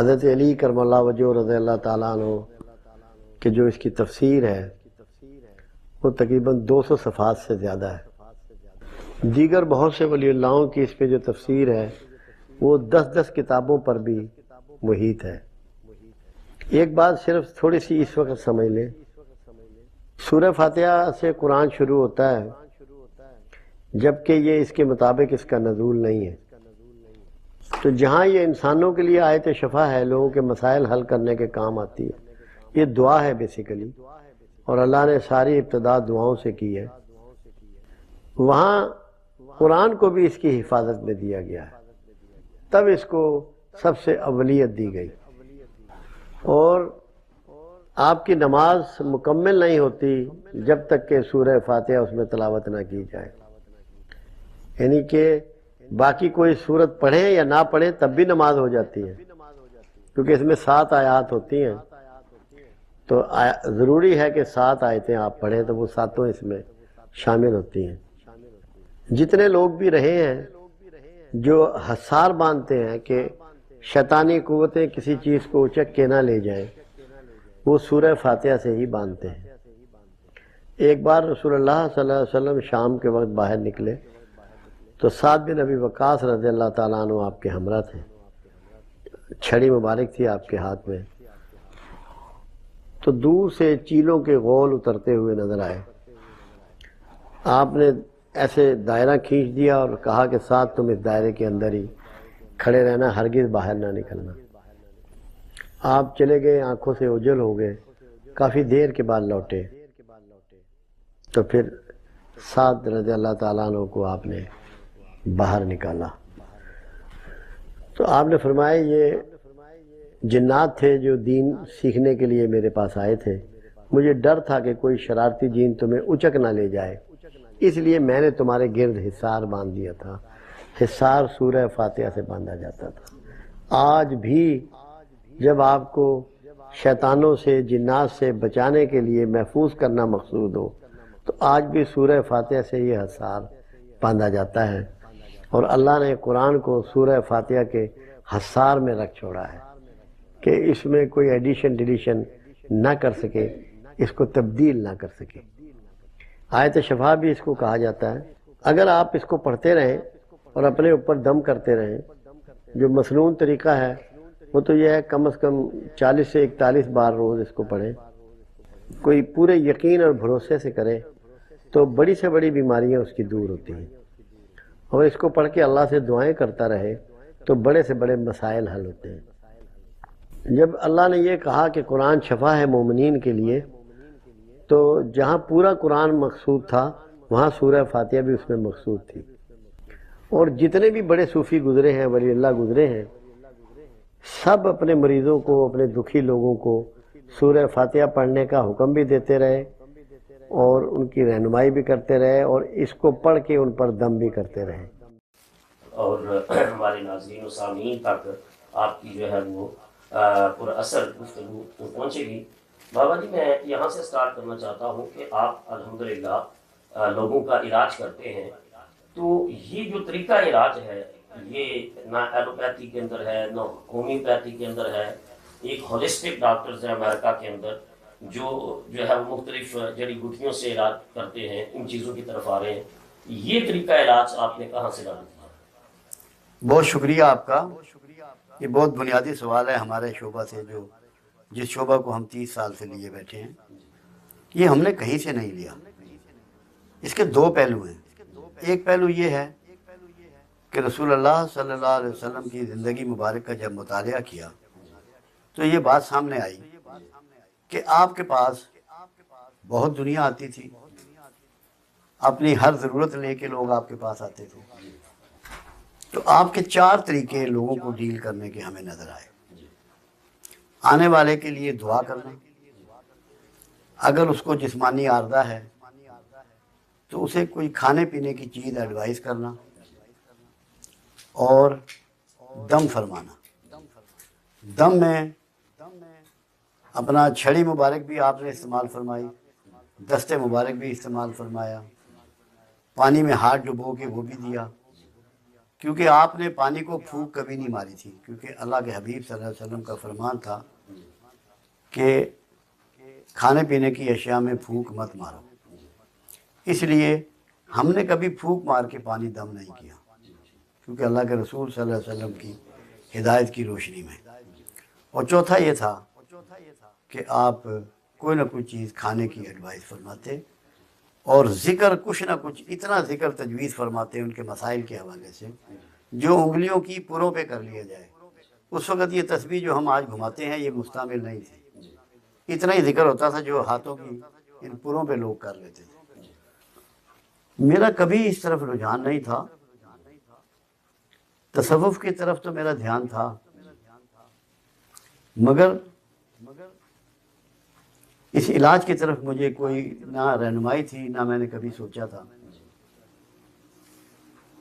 حضرت علی کرم اللہ وجہ رضی اللہ تعالیٰ عنہ کہ جو اس کی تفسیر ہے وہ تقریباً 200 صفحات سے زیادہ ہے۔ دیگر بہت سے ولی اللہوں کی اس پہ جو تفسیر ہے وہ 10 کتابوں پر بھی محیط ہے۔ ایک بات صرف تھوڑی سی اس وقت سمجھ لیں، سورہ فاتحہ سے قرآن شروع ہوتا ہے جبکہ یہ اس کے مطابق اس کا نزول نہیں ہے۔ تو جہاں یہ انسانوں کے لیے آیت شفا ہے، لوگوں کے مسائل حل کرنے کے کام آتی ہے، یہ دعا ہے بیسیکلی، اور اللہ نے ساری ابتدا دعاؤں سے کی ہے، وہاں قرآن کو بھی اس کی حفاظت میں دیا گیا ہے، تب اس کو سب سے اولیت دی گئی۔ اور آپ کی نماز مکمل نہیں ہوتی جب تک کہ سورہ فاتحہ اس میں تلاوت نہ کی جائے، یعنی کہ باقی کوئی سورت پڑھیں یا نہ پڑھیں تب بھی نماز ہو جاتی ہے، کیونکہ اس میں 7 آیات ہوتی ہیں، تو ضروری ہے کہ 7 آیتیں آپ پڑھیں تو وہ 7 اس میں شامل ہوتی ہیں۔ جتنے لوگ بھی رہے ہیں جو حصار باندھتے ہیں کہ شیطانی قوتیں کسی چیز کو اچک کے نہ لے جائیں، وہ سورہ فاتحہ سے ہی باندھتے ہیں۔ ایک بار رسول اللہ صلی اللہ علیہ وسلم شام کے وقت باہر نکلے تو سعد بن ابی وقاص رضی اللہ تعالیٰ عنہ آپ کے ہمراہ تھے، چھڑی مبارک تھی آپ کے ہاتھ میں، تو دور سے چیلوں کے غول اترتے ہوئے نظر آئے۔ آپ نے ایسے دائرہ کھینچ دیا اور کہا کہ سعد تم اس دائرے کے اندر ہی کھڑے رہنا، ہرگز باہر نہ نکلنا۔ آپ چلے گئے، آنکھوں سے اوجھل ہو گئے، کافی دیر کے بعد لوٹے تو پھر سعد رضی اللہ تعالیٰ عنہ کو آپ نے باہر نکالا، تو آپ نے فرمایا یہ جنات تھے جو دین سیکھنے کے لیے میرے پاس آئے تھے، مجھے ڈر تھا کہ کوئی شرارتی جن تمہیں اچک نہ لے جائے، اس لیے میں نے تمہارے گرد حصار باندھ دیا تھا۔ حصار سورہ فاتحہ سے باندھا جاتا تھا۔ آج بھی جب آپ کو شیطانوں سے، جنات سے بچانے کے لیے محفوظ کرنا مقصود ہو تو آج بھی سورہ فاتحہ سے یہ حصار باندھا جاتا ہے، اور اللہ نے قرآن کو سورہ فاتحہ کے حصار میں رکھ چھوڑا ہے کہ اس میں کوئی ایڈیشن ڈیلیشن نہ کر سکے، اس کو تبدیل نہ کر سکے۔ آیت شفا بھی اس کو کہا جاتا ہے۔ اگر آپ اس کو پڑھتے رہیں اور اپنے اوپر دم کرتے رہیں، جو مسنون طریقہ ہے وہ تو یہ ہے کم از کم 40 سے 41 بار روز اس کو پڑھیں، کوئی پورے یقین اور بھروسے سے کرے تو بڑی سے بڑی بیماریاں اس کی دور ہوتی ہیں، اور اس کو پڑھ کے اللہ سے دعائیں کرتا رہے تو بڑے سے بڑے مسائل حل ہوتے ہیں۔ جب اللہ نے یہ کہا کہ قرآن شفا ہے مومنین کے لیے، تو جہاں پورا قرآن مقصود تھا وہاں سورہ فاتحہ بھی اس میں مقصود تھی، اور جتنے بھی بڑے صوفی گزرے ہیں، ولی اللہ گزرے ہیں، سب اپنے مریضوں کو، اپنے دکھی لوگوں کو سورہ فاتحہ پڑھنے کا حکم بھی دیتے رہے اور ان کی رہنمائی بھی کرتے رہے، اور اس کو پڑھ کے ان پر دم بھی کرتے رہے۔ اور ہمارے ناظرین و سامعین تک آپ کی جو ہے وہ پر اثر گفتگو پہنچے گی۔ بابا جی میں یہاں سے سٹارٹ کرنا چاہتا ہوں کہ آپ الحمدللہ لوگوں کا علاج کرتے ہیں، تو یہ جو طریقہ علاج ہے یہ نہ ایلوپیتھی کے اندر ہے، نہ ہومیوپیتھی کے اندر ہے، ایک ہولسٹک ڈاکٹرز ہیں امریکہ کے اندر جو ہے وہ مختلف جڑی بوٹیوں سے علاج کرتے ہیں، ان چیزوں کی طرف آ رہے ہیں، یہ طریقہ علاج آپ نے کہاں سے ڈال دیا؟ بہت شکریہ آپ کا، یہ بہت بنیادی سوال ہے ہمارے شعبہ سے، جو جس شعبہ کو ہم 30 سال سے لیے بیٹھے ہیں۔ یہ ہم نے کہیں سے نہیں لیا، اس کے 2 پہلو ہیں۔ ایک پہلو یہ ہے کہ رسول اللہ صلی اللہ علیہ وسلم کی زندگی مبارک کا جب مطالعہ کیا تو یہ بات سامنے آئی کہ آپ کے پاس بہت دنیا آتی تھی، اپنی ہر ضرورت لے کے لوگ آپ کے پاس آتے تھے، تو آپ کے 4 طریقے لوگوں کو ڈیل کرنے کے ہمیں نظر آئے۔ آنے والے کے لیے دعا کرنا، اگر اس کو جسمانی عارضہ ہے تو اسے کوئی کھانے پینے کی چیز ایڈوائز کرنا، اور دم فرمانا۔ دم میں اپنا چھڑی مبارک بھی آپ نے استعمال فرمائی، دستے مبارک بھی استعمال فرمایا، پانی میں ہاتھ ڈبو کے وہ بھی دیا، کیونکہ آپ نے پانی کو پھونک کبھی نہیں ماری تھی، کیونکہ اللہ کے حبیب صلی اللہ علیہ وسلم کا فرمان تھا کہ کھانے پینے کی اشیاء میں پھونک مت مارو، اس لیے ہم نے کبھی پھونک مار کے پانی دم نہیں کیا، کیونکہ اللہ کے رسول صلی اللہ علیہ وسلم کی ہدایت کی روشنی میں۔ اور چوتھا یہ تھا کہ آپ کوئی نہ کوئی چیز کھانے کی ایڈوائز فرماتے، اور ذکر کچھ نہ کچھ اتنا ذکر تجویز فرماتے ان کے مسائل کے حوالے سے جو انگلیوں کی پروں پہ کر لیا جائے۔ اس وقت یہ تسبیح جو ہم آج گھماتے ہیں یہ مستعمل نہیں تھی، اتنا ہی ذکر ہوتا تھا جو ہاتھوں کی ان پروں پہ لوگ کر لیتے تھے۔ میرا کبھی اس طرف رجحان نہیں تھا، تصوف کی طرف تو میرا دھیان تھا، مگر اس علاج کی طرف مجھے کوئی نہ رہنمائی تھی، نہ میں نے کبھی سوچا تھا۔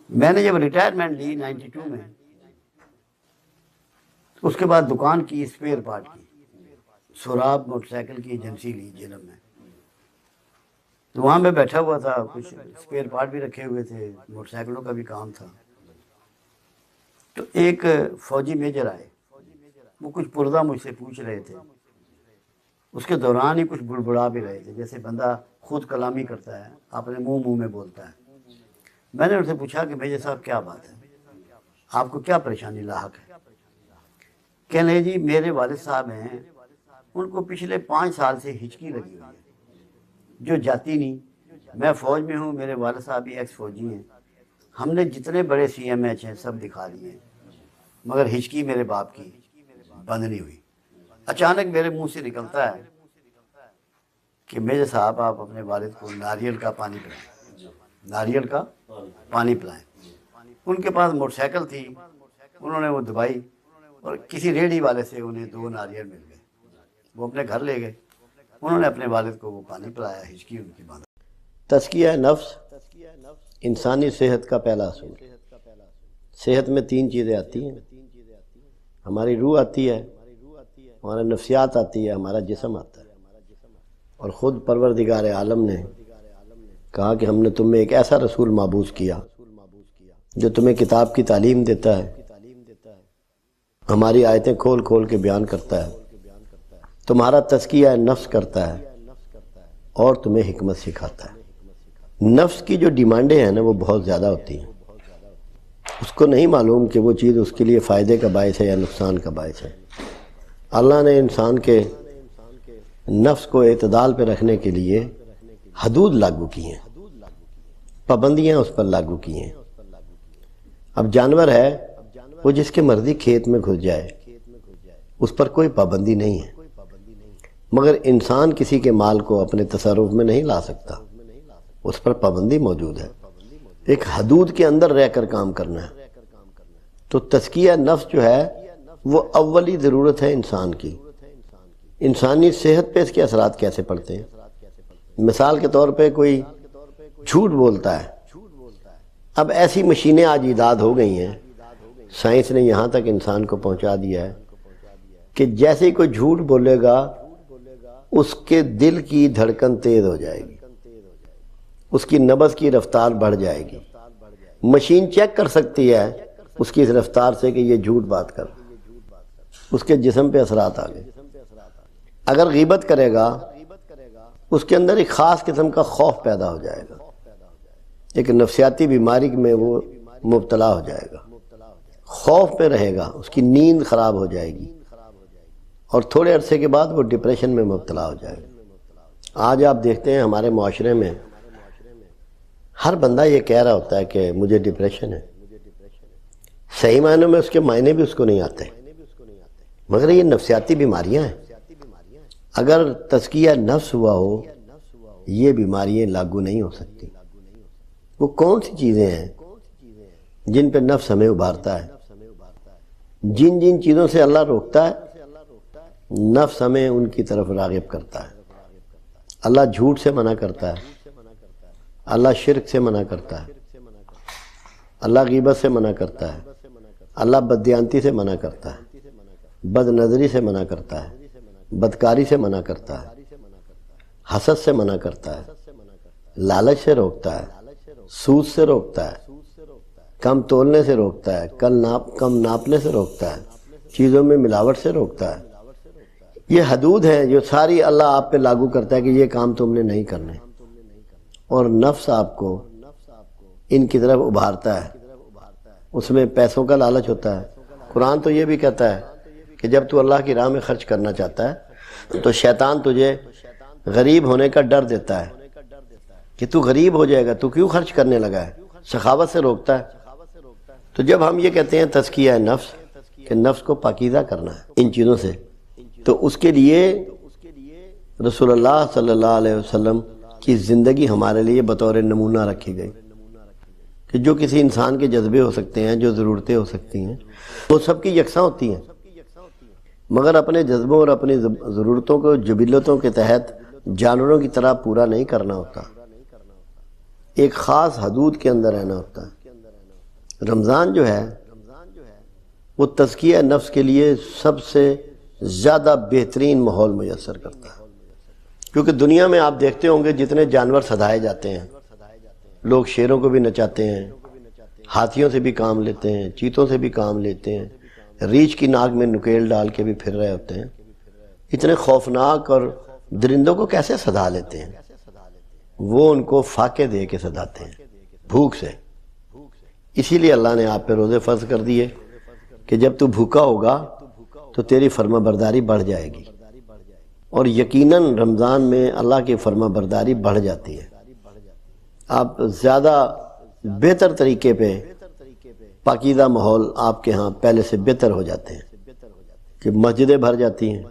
میں نے جب ریٹائرمنٹ لی 92 میں، اس کے بعد دکان کی اسپیئر پارٹ کی، سوراب موٹر سائیکل کی ایجنسی لی جہلم میں، تو وہاں میں بیٹھا ہوا تھا، کچھ اسپیئر پارٹ بھی رکھے ہوئے تھے، موٹر سائیکلوں کا بھی کام تھا۔ تو ایک فوجی میجر آئے، وہ کچھ پردہ مجھ سے پوچھ رہے تھے، اس کے دوران ہی کچھ بڑبڑا بھی رہے تھے، جیسے بندہ خود کلامی کرتا ہے، اپنے منہ میں بولتا ہے۔ میں نے ان سے پوچھا کہ میجر صاحب کیا بات ہے، آپ کو کیا پریشانی لاحق ہے؟ کہنے لگے جی میرے والد صاحب ہیں، ان کو پچھلے 5 سال سے ہچکی لگی ہوئی ہے جو جاتی نہیں۔ میں فوج میں ہوں، میرے والد صاحب بھی ایکس فوجی ہیں، ہم نے جتنے بڑے CMH ہیں سب دکھا دیے ہیں، مگر ہچکی میرے باپ کی بند نہیں ہوئی۔ اچانک میرے منہ سے نکلتا ہے کہ میجر صاحب آپ اپنے والد کو ناریل کا پانی پلائیں، ناریل کا پانی پلائیں۔ ان کے پاس موٹر سائیکل تھی، انہوں نے وہ دبائی اور کسی ریڑھی والے سے انہیں 2 ناریل مل گئے، وہ اپنے گھر لے گئے، انہوں نے اپنے والد کو وہ پانی پلایا، ہچکی ان کی بند۔ تزکیہ نفس انسانی صحت کا پہلا اصول۔ صحت میں 3 چیزیں آتی ہیں، ہماری روح آتی ہے، ہمارا نفسیات آتی ہے، ہمارا جسم آتا ہے۔ اور خود پروردگار عالم نے کہا کہ ہم نے تم میں ایک ایسا رسول مابعوث کیا جو تمہیں کتاب کی تعلیم دیتا ہے، ہماری آیتیں کھول کھول کے بیان کرتا ہے، تمہارا تزکیہ نفس کرتا ہے اور تمہیں حکمت سکھاتا ہے۔ نفس کی جو ڈیمانڈیں ہیں نا وہ بہت زیادہ ہوتی ہیں، اس کو نہیں معلوم کہ وہ چیز اس کے لیے فائدے کا باعث ہے یا نقصان کا باعث ہے۔ اللہ نے انسان کے نفس کو اعتدال پہ رکھنے کے لیے حدود لاگو کی ہیں، پابندیاں اس پر لاگو کی ہیں۔ اب جانور ہے وہ جس کے مرضی کھیت میں گھس جائے، اس پر کوئی پابندی نہیں ہے، مگر انسان کسی کے مال کو اپنے تصرف میں نہیں لا سکتا، اس پر پابندی موجود ہے، ایک حدود کے اندر رہ کر کام کرنا ہے۔ تو تزکیہ نفس جو ہے وہ اولی ضرورت ہے انسان کی۔ انسانی صحت پہ اس کے اثرات کیسے پڑتے ہیں؟ مثال کے طور پہ کوئی جھوٹ بولتا ہے، اب ایسی مشینیں آج ایجاد ہو گئی ہیں، سائنس نے یہاں تک انسان کو پہنچا دیا ہے کہ جیسے ہی کوئی جھوٹ بولے گا اس کے دل کی دھڑکن تیز ہو جائے گی، اس کی نبض کی رفتار بڑھ جائے گی، مشین چیک کر سکتی ہے اس کی اس رفتار سے کہ یہ جھوٹ بات کر، اس کے جسم پہ اثرات آ گئے۔ اگر غیبت کرے گا اس کے اندر ایک خاص قسم کا خوف پیدا ہو جائے گا، ایک نفسیاتی بیماری میں وہ مبتلا ہو جائے گا، خوف پہ رہے گا، اس کی نیند خراب ہو جائے گی، اور تھوڑے عرصے کے بعد وہ ڈپریشن میں مبتلا ہو جائے گا۔ آج آپ دیکھتے ہیں ہمارے معاشرے میں ہر بندہ یہ کہہ رہا ہوتا ہے کہ مجھے ڈپریشن ہے، صحیح معنوں میں اس کے معنی بھی اس کو نہیں آتے، مگر یہ نفسیاتی بیماریاں ہیں۔ اگر تزکیہ نفس ہوا ہو یہ بیماریاں لاگو نہیں ہو سکتی۔ وہ کون سی چیزیں ہیں جن پہ نفس ہمیں ابھارتا ہے؟ جن جن چیزوں سے اللہ روکتا ہے نفس ہمیں ان کی طرف راغب کرتا ہے۔ اللہ جھوٹ سے منع کرتا ہے، اللہ شرک سے منع کرتا ہے، اللہ غیبت سے منع کرتا ہے، اللہ بددیانتی سے منع کرتا ہے، بد نظری سے منع کرتا ہے، بدکاری سے منع کرتا ہے، حسد سے منع کرتا ہے، لالچ سے روکتا ہے، سود سے روکتا ہے، کم تولنے سے روکتا ہے، کم ناپنے سے روکتا ہے، چیزوں میں ملاوٹ سے روکتا ہے۔ یہ حدود ہیں جو ساری اللہ آپ پہ لاگو کرتا ہے کہ یہ کام تم نے نہیں کرنے، اور نفس آپ کو ان کی طرف ابھارتا ہے۔ اس میں پیسوں کا لالچ ہوتا ہے۔ قرآن تو یہ بھی کہتا ہے کہ جب تو اللہ کی راہ میں خرچ کرنا چاہتا ہے تو شیطان تجھے غریب ہونے کا ڈر دیتا ہے کہ تو غریب ہو جائے گا، تو کیوں خرچ کرنے لگا ہے، سخاوت سے روکتا ہے۔ تو جب ہم یہ کہتے ہیں تزکیہ نفس، کہ نفس کو پاکیزہ کرنا ہے ان چیزوں سے، تو اس کے لیے رسول اللہ صلی اللہ علیہ وسلم کی زندگی ہمارے لیے بطور نمونہ رکھی گئی، کہ جو کسی انسان کے جذبے ہو سکتے ہیں، جو ضرورتیں ہو سکتی ہیں، وہ سب کی یکساں ہوتی ہیں، مگر اپنے جذبوں اور اپنی ضرورتوں کو جبلتوں کے تحت جانوروں کی طرح پورا نہیں کرنا ہوتا، ایک خاص حدود کے اندر رہنا ہوتا ہے۔ رمضان جو ہے وہ تزکیہ نفس کے لیے سب سے زیادہ بہترین ماحول میسر کرتا ہے، کیونکہ دنیا میں آپ دیکھتے ہوں گے جتنے جانور سدھائے جاتے ہیں، لوگ شیروں کو بھی نچاتے ہیں، ہاتھیوں سے بھی کام لیتے ہیں، چیتوں سے بھی کام لیتے ہیں، ریچھ کی ناک میں نکیل ڈال کے بھی پھر رہے ہوتے ہیں۔ اتنے خوفناک اور درندوں کو کیسے سدھا لیتے ہیں؟ وہ ان کو فاقے دے کے سدھاتے ہیں، بھوک سے۔ اسی لیے اللہ نے آپ پہ روزے فرض کر دیے کہ جب تو بھوکا ہوگا تو تیری فرما برداری بڑھ جائے گی، اور یقیناً رمضان میں اللہ کی فرما برداری بڑھ جاتی ہے۔ آپ زیادہ بہتر طریقے پہ پاکیزہ ماحول آپ کے ہاں پہلے سے بہتر ہو جاتے ہیں، کہ مسجدیں بھر جاتی ہیں،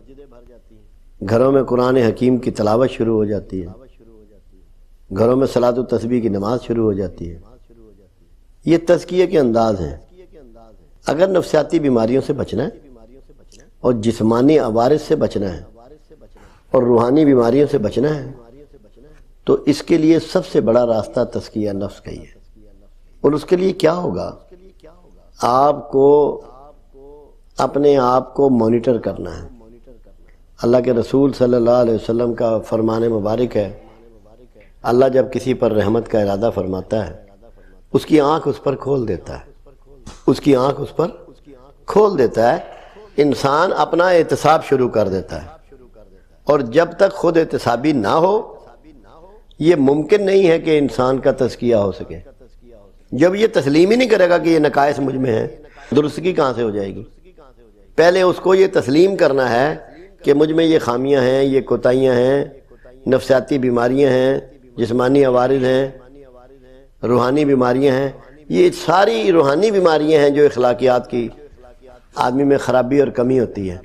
گھروں میں قرآن حکیم کی تلاوت شروع ہو جاتی ہے، گھروں میں صلاۃ و تسبیح کی نماز شروع ہو جاتی ہے۔ یہ تزکیے کے انداز ہیں۔ اگر نفسیاتی بیماریوں سے بچنا ہے اور جسمانی عوارض سے بچنا ہے اور روحانی بیماریوں سے بچنا ہے تو اس کے لیے سب سے بڑا راستہ تزکیہ نفس کا ہی ہے۔ اور اس کے لیے کیا ہوگا؟ آپ کو اپنے آپ کو مانیٹر کرنا ہے۔ اللہ کے رسول صلی اللہ علیہ وسلم کا فرمان مبارک ہے، اللہ جب کسی پر رحمت کا ارادہ فرماتا ہے اس کی آنکھ اس پر کھول دیتا ہے، اس کی آنکھ اس پر کھول دیتا ہے، انسان اپنا احتساب شروع کر دیتا ہے، اور جب تک خود احتسابی نہ ہو یہ ممکن نہیں ہے کہ انسان کا تزکیہ ہو سکے۔ جب یہ تسلیم ہی نہیں کرے گا کہ یہ نقائص مجھ میں ہیں، درستگی کہاں سے ہو جائے گی؟ پہلے اس کو یہ تسلیم کرنا ہے کہ مجھ میں یہ خامیاں ہیں، یہ کوتاہیاں ہیں، نفسیاتی بیماریاں ہیں، جسمانی عوارض ہیں، روحانی بیماریاں ہیں۔ یہ ساری روحانی بیماریاں ہیں جو اخلاقیات کی آدمی میں خرابی اور کمی ہوتی ہے۔